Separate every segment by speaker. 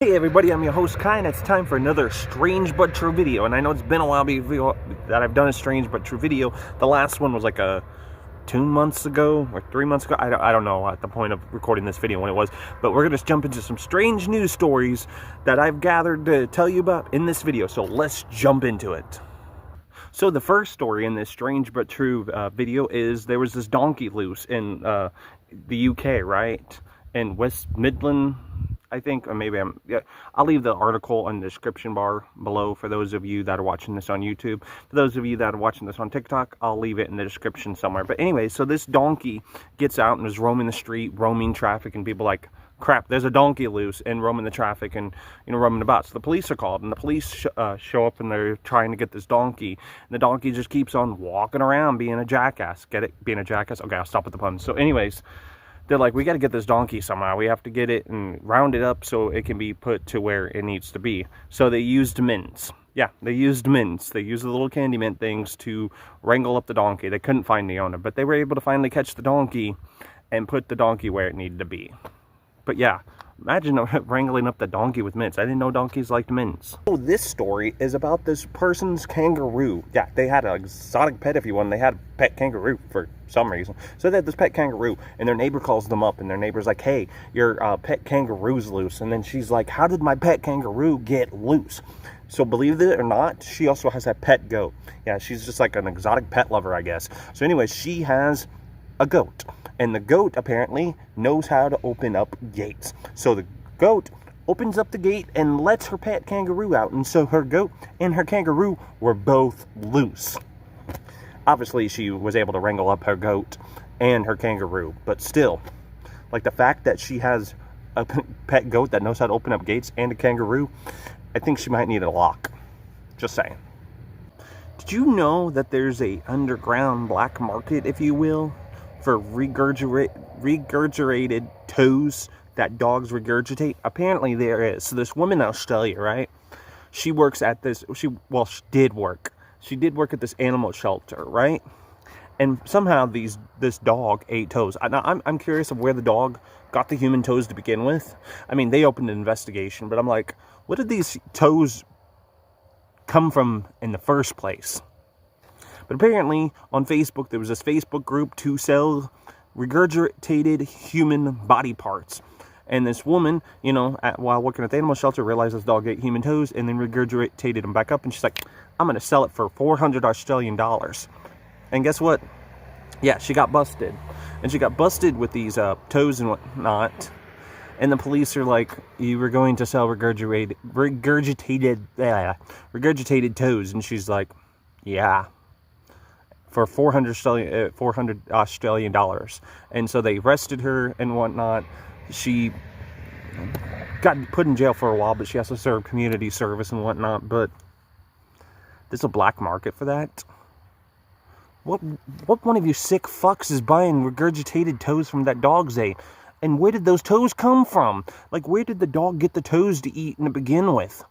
Speaker 1: Hey everybody, I'm your host Kai, and it's time for another strange but true video. And I know it's been a while that I've done a strange but true video. The last one was like 2 months ago or 3 months ago. I don't know at the point of recording this video when it was, but we're gonna jump into some strange news stories that I've gathered to tell you about in this video. So let's jump into it. So the first story in this strange but true video is there was this donkey loose in the UK, right? In West Midland, I think, or maybe yeah, I'll leave the article in the description bar below for those of you that are watching this on YouTube. For those of you that are watching this on TikTok, I'll leave it in the description somewhere. But anyway, so this donkey gets out and is roaming the street, roaming traffic, and people like, crap, there's a donkey loose and roaming the traffic and, roaming about. So the police are called, and the police show up, and they're trying to get this donkey. And the donkey just keeps on walking around being a jackass. Get it? Being a jackass? Okay, I'll stop with the puns. So anyways, they're like, we got to get this donkey somehow. We have to get it and round it up so it can be put to where it needs to be. So they used mints. Yeah, they used mints. They used the little candy mint things to wrangle up the donkey. They couldn't find the owner, but they were able to finally catch the donkey and put the donkey where it needed to be. But yeah, imagine wrangling up the donkey with mints. I didn't know donkeys liked mints. So this story is about this person's kangaroo. Yeah, they had an exotic pet, if you want. They had a pet kangaroo for some reason. So they had this pet kangaroo, and their neighbor calls them up, and their neighbor's like, hey, your pet kangaroo's loose. And then she's like, how did my pet kangaroo get loose? So believe it or not, she also has a pet goat. Yeah, she's just like an exotic pet lover, I guess. So anyway, she has a goat. And the goat apparently knows how to open up gates. So the goat opens up the gate and lets her pet kangaroo out. And so her goat and her kangaroo were both loose. Obviously, she was able to wrangle up her goat and her kangaroo. But still, like the fact that she has a pet goat that knows how to open up gates and a kangaroo, I think she might need a lock. Just saying. Did you know that there's a underground black market, if you will, for regurgitated toes that dogs regurgitate? Apparently there is. So this woman in Australia, right? She works at this, she did work at this animal shelter, right? And somehow this dog ate toes. Now I'm curious of where the dog got the human toes to begin with. I mean, they opened an investigation, but I'm like, what did these toes come from in the first place? But apparently, on Facebook, there was this Facebook group to sell regurgitated human body parts. And this woman, while working at the animal shelter, realized this dog ate human toes and then regurgitated them back up. And she's like, I'm going to sell it for 400 Australian dollars. And guess what? Yeah, she got busted. And she got busted with these toes and whatnot. And the police are like, you were going to sell regurgitated toes. And she's like, yeah. For 400 Australian dollars. And so they arrested her and whatnot. She got put in jail for a while, but she also served community service and whatnot. But there's a black market for that. What one of you sick fucks is buying regurgitated toes from that dog's ate? And where did those toes come from? Like, where did the dog get the toes to eat to begin with?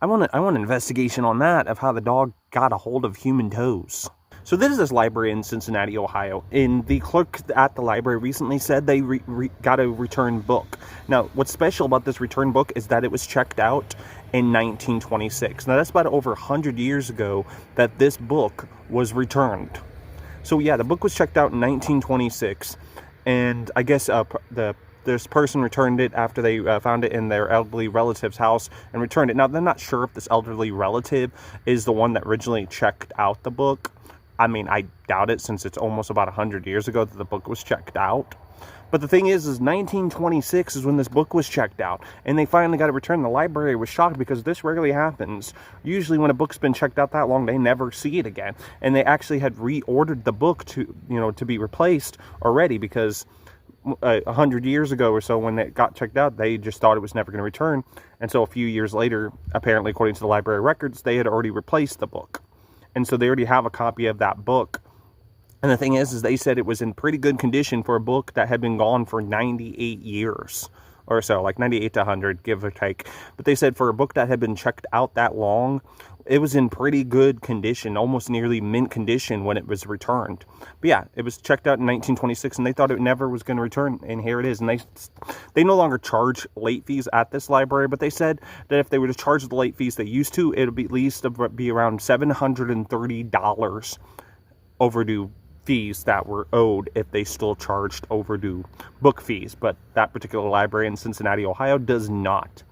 Speaker 1: I want an investigation on that, of how the dog got a hold of human toes. So there's this library in Cincinnati, Ohio, and the clerk at the library recently said they got a return book. Now, what's special about this return book is that it was checked out in 1926. Now, that's about over 100 years ago that this book was returned. So yeah, the book was checked out in 1926, and I guess this person returned it after they found it in their elderly relative's house and returned it. Now, they're not sure if this elderly relative is the one that originally checked out the book. I mean, I doubt it, since it's almost about 100 years ago that the book was checked out. But the thing is 1926 is when this book was checked out, and they finally got it returned. The library was shocked because this rarely happens. Usually when a book's been checked out that long, they never see it again. And they actually had reordered the book to be replaced already, because 100 years ago or so, when it got checked out, they just thought it was never going to return. And so a few years later, apparently according to the library records, they had already replaced the book. And so they already have a copy of that book. And the thing is they said it was in pretty good condition for a book that had been gone for 98 years. or so, like 98 to 100, give or take. But they said for a book that had been checked out that long, it was in pretty good condition, almost nearly mint condition when it was returned. But yeah, it was checked out in 1926, and they thought it never was going to return, and here it is. And they no longer charge late fees at this library, but they said that if they were to charge the late fees they used to, it would be at least be around $730 overdue fees that were owed if they still charged overdue book fees. But that particular library in Cincinnati, Ohio, does not.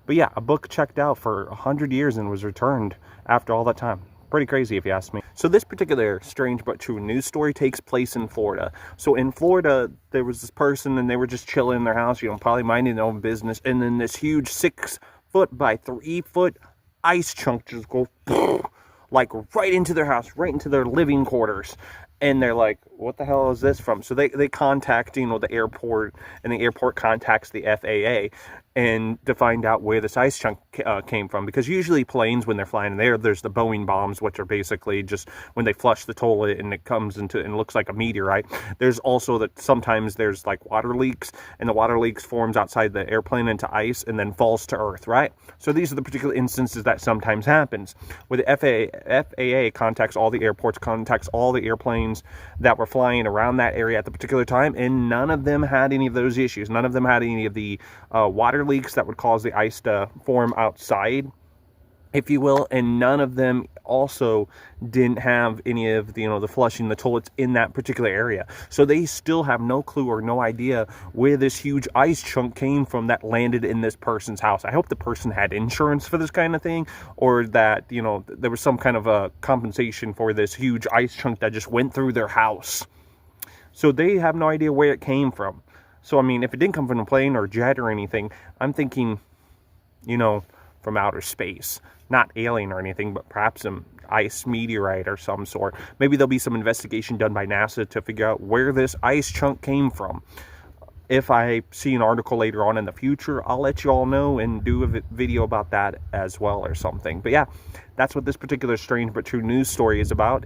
Speaker 1: But yeah, a book checked out for 100 years and was returned after all that time. Pretty crazy if you ask me. So this particular strange but true news story takes place in Florida. So in Florida, there was this person and they were just chilling in their house, probably minding their own business. And then this huge 6-foot by 3-foot ice chunk just goes like right into their house, right into their living quarters. And they're like, what the hell is this from? So they contact, the airport, and the airport contacts the FAA and to find out where this ice chunk came from. Because usually planes, when they're flying in the air, there's the Boeing bombs, which are basically just when they flush the toilet and it comes into and looks like a meteorite. There's also that sometimes there's like water leaks, and the water leaks forms outside the airplane into ice and then falls to earth, right? So these are the particular instances that sometimes happens, where the FAA contacts all the airports, contacts all the airplanes that were flying around that area at the particular time, and none of them had any of those issues. None of them had any of the water leaks that would cause the ice to form outside, if you will, and none of them also didn't have any of the, the flushing the toilets in that particular area. So they still have no clue or no idea where this huge ice chunk came from that landed in this person's house. I hope the person had insurance for this kind of thing, or that, there was some kind of a compensation for this huge ice chunk that just went through their house. So they have no idea where it came from. So, I mean, if it didn't come from a plane or jet or anything, I'm thinking, from outer space. Not alien or anything, but perhaps some ice meteorite or some sort. Maybe there'll be some investigation done by NASA to figure out where this ice chunk came from. If I see an article later on in the future, I'll let you all know and do a video about that as well or something. But yeah, that's what this particular strange but true news story is about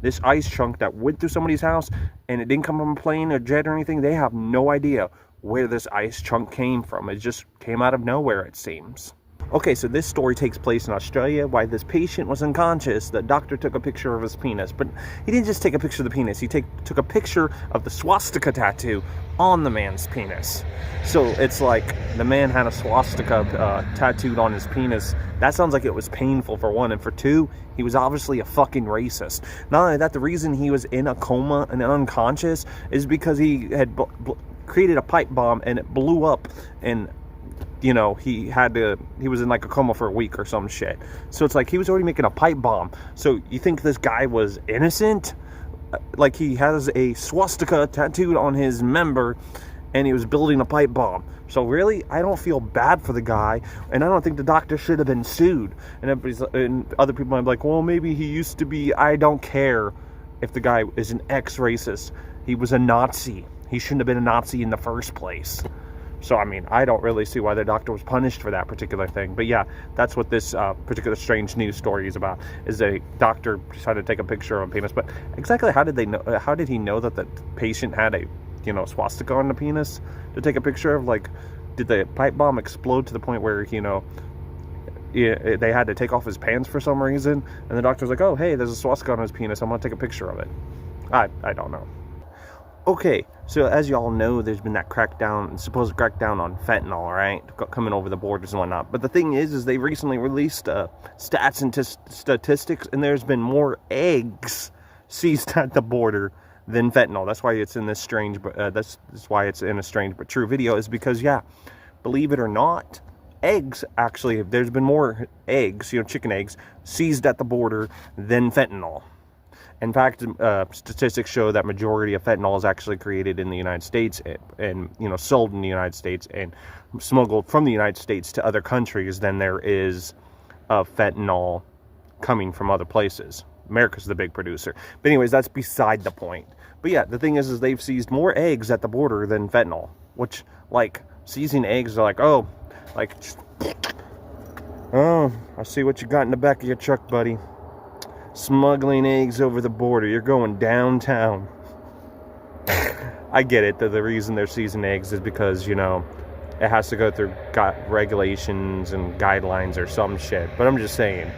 Speaker 1: this ice chunk that went through somebody's house, and it didn't come from a plane or jet or anything. They have no idea where this ice chunk came from. It just came out of nowhere, it seems. Okay, so this story takes place in Australia. While this patient was unconscious, the doctor took a picture of his penis. But he didn't just take a picture of the penis. He took a picture of the swastika tattoo on the man's penis. So it's like the man had a swastika tattooed on his penis. That sounds like it was painful, for one. And for two, he was obviously a fucking racist. Not only that, the reason he was in a coma and unconscious is because he had created a pipe bomb and it blew up, and he was in like a coma for a week or some shit. So it's like he was already making a pipe bomb. So you think this guy was innocent? Like, he has a swastika tattooed on his member and he was building a pipe bomb. So really, I don't feel bad for the guy, and I don't think the doctor should have been sued. And other people might be like, well, maybe he used to be. I don't care if the guy is an ex-racist. He was a Nazi. He shouldn't have been a Nazi in the first place. So, I mean, I don't really see why the doctor was punished for that particular thing. But yeah, that's what this particular strange news story is about, is a doctor decided to take a picture of a penis. But exactly how did they know? How did he know that the patient had a, swastika on the penis to take a picture of? Like, did the pipe bomb explode to the point where, they had to take off his pants for some reason? And the doctor's like, oh, hey, there's a swastika on his penis. I'm going to take a picture of it. I don't know. Okay, so as you all know, there's been that supposed crackdown on fentanyl, right? Coming over the borders and whatnot. But the thing is they recently released stats and statistics, and there's been more eggs seized at the border than fentanyl. That's why it's in this strange, that's why it's in a strange but true video, is because, yeah, believe it or not, eggs, actually, there's been more eggs, chicken eggs, seized at the border than fentanyl. In fact, statistics show that majority of fentanyl is actually created in the United States and sold in the United States and smuggled from the United States to other countries than there is of fentanyl coming from other places. America's the big producer. But anyways, that's beside the point. But yeah, the thing is they've seized more eggs at the border than fentanyl, which, like, seizing eggs are like, oh, I see what you got in the back of your truck, buddy. Smuggling eggs over the border. You're going downtown. I get it. The reason they're seizing eggs is because, it has to go through regulations and guidelines or some shit. But I'm just saying,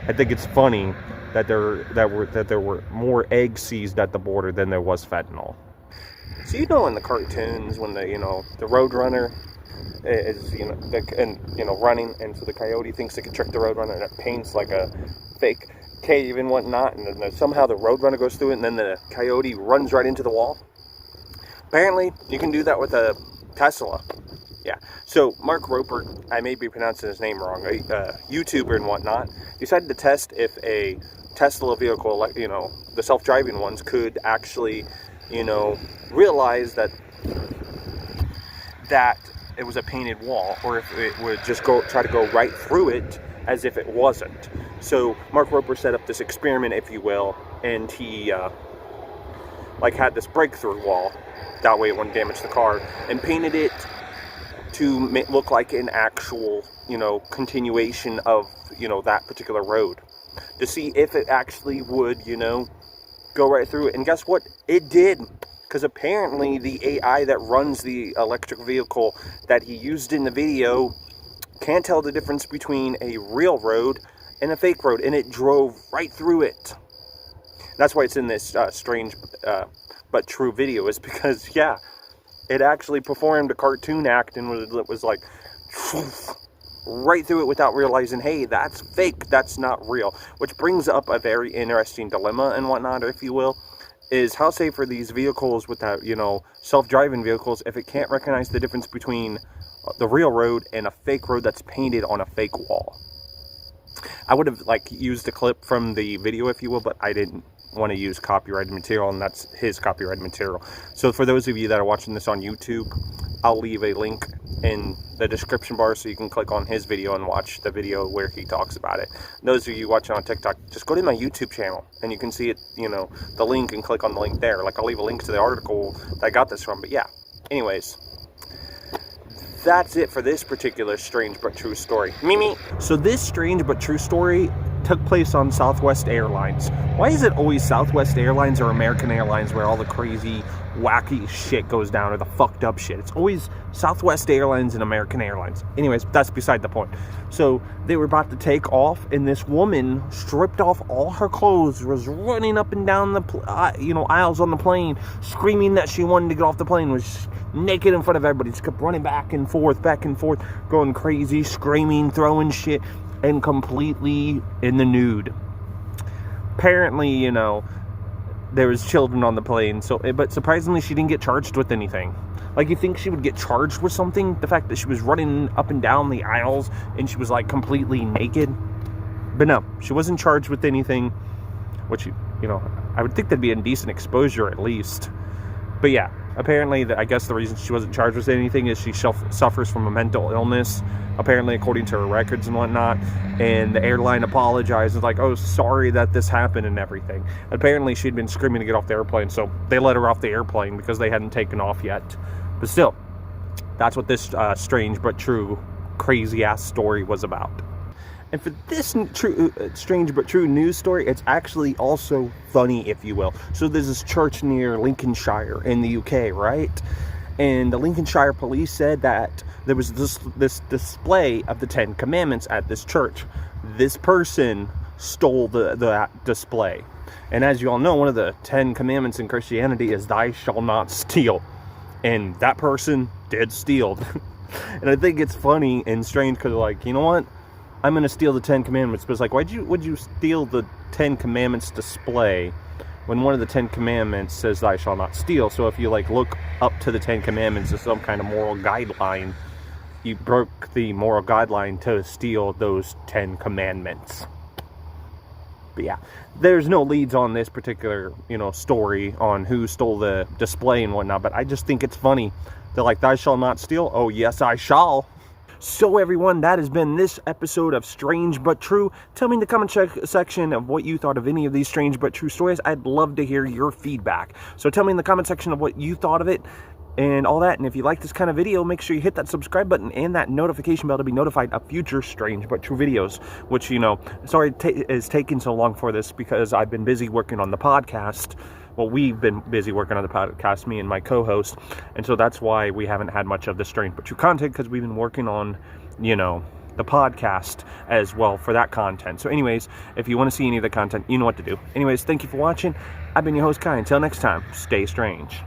Speaker 1: I think it's funny that there were more eggs seized at the border than there was fentanyl. So in the cartoons when the Roadrunner is running, and so the coyote thinks they can trick the Roadrunner, and it paints like a fake cave and whatnot, and then somehow the Roadrunner goes through it, and then the coyote runs right into the wall. Apparently, you can do that with a Tesla. Yeah. So Mark Roper, I may be pronouncing his name wrong, a YouTuber and whatnot, decided to test if a Tesla vehicle, like the self-driving ones, could actually, realize that it was a painted wall, or if it would just try to go right through it as if it wasn't. So Mark Roper set up this experiment, if you will, and he had this breakthrough wall. That way it wouldn't damage the car, and painted it to look like an actual, continuation of, that particular road, to see if it actually would, go right through it. And guess what? It did. Because apparently the AI that runs the electric vehicle that he used in the video can't tell the difference between a real road and a fake road, and it drove right through it. That's why it's in this strange but true video, is because, yeah, it actually performed a cartoon act and was like right through it without realizing, hey, that's fake, that's not real. Which brings up a very interesting dilemma and whatnot, if you will, is how safe are these vehicles without, self-driving vehicles, if it can't recognize the difference between the real road and a fake road that's painted on a fake wall. I would have used a clip from the video, if you will, but I didn't want to use copyrighted material, and that's his copyrighted material. So for those of you that are watching this on YouTube, I'll leave a link in the description bar so you can click on his video and watch the video where he talks about it. Those of you watching on TikTok, just go to my YouTube channel and you can see it, the link, and click on the link there. I'll leave a link to the article that I got this from. But yeah, anyways, that's it for this particular strange but true story. Mimi. So this strange but true story took place on Southwest Airlines. Why is it always Southwest Airlines or American Airlines where all the crazy, wacky shit goes down, or the fucked up shit? It's always Southwest Airlines and American Airlines. Anyways, that's beside the point. So they were about to take off, and this woman stripped off all her clothes, was running up and down the aisles on the plane, screaming that she wanted to get off the plane, was naked in front of everybody. Just kept running back and forth, going crazy, screaming, throwing shit, and completely in the nude. Apparently, there was children on the plane, but surprisingly, she didn't get charged with anything. You think she would get charged with something? The fact that she was running up and down the aisles and she was completely naked. But no, she wasn't charged with anything, which, I would think that'd be indecent exposure at least. But yeah, apparently, I guess the reason she wasn't charged with anything is she suffers from a mental illness, apparently, according to her records and whatnot. And the airline apologized, was like, oh, sorry that this happened and everything. Apparently, she'd been screaming to get off the airplane, so they let her off the airplane because they hadn't taken off yet. But still, that's what this strange but true, crazy-ass story was about. And for this strange but true news story, it's actually also funny, if you will. So there's this church near Lincolnshire in the UK, right? And the Lincolnshire police said that there was this display of the 10 Commandments at this church. This person stole the display. And as you all know, one of the 10 Commandments in Christianity is thou shalt not steal. And that person did steal. And I think it's funny and strange because, you know what? I'm going to steal the 10 Commandments. But it's would you steal the 10 Commandments display when one of the 10 Commandments says thou shalt not steal? So if you look up to the 10 Commandments as some kind of moral guideline, you broke the moral guideline to steal those 10 Commandments. But yeah, there's no leads on this particular, story on who stole the display and whatnot. But I just think it's funny. They're like, thou shalt not steal. Oh, yes, I shall. So everyone, that has been this episode of Strange But True. Tell me in the comment section of what you thought of any of these strange but true stories. I'd love to hear your feedback. So tell me in the comment section of what you thought of it and all that. And if you like this kind of video, make sure you hit that subscribe button and that notification bell to be notified of future Strange But True videos. Which, sorry it's taking so long for this because I've been busy working on the podcast. well, we've been busy working on the podcast, me and my co-host, and so that's why we haven't had much of the Strange But True content, because we've been working on, the podcast as well for that content. So anyways, if you want to see any of the content, you know what to do. Anyways, thank you for watching. I've been your host, Kai. Until next time, stay strange.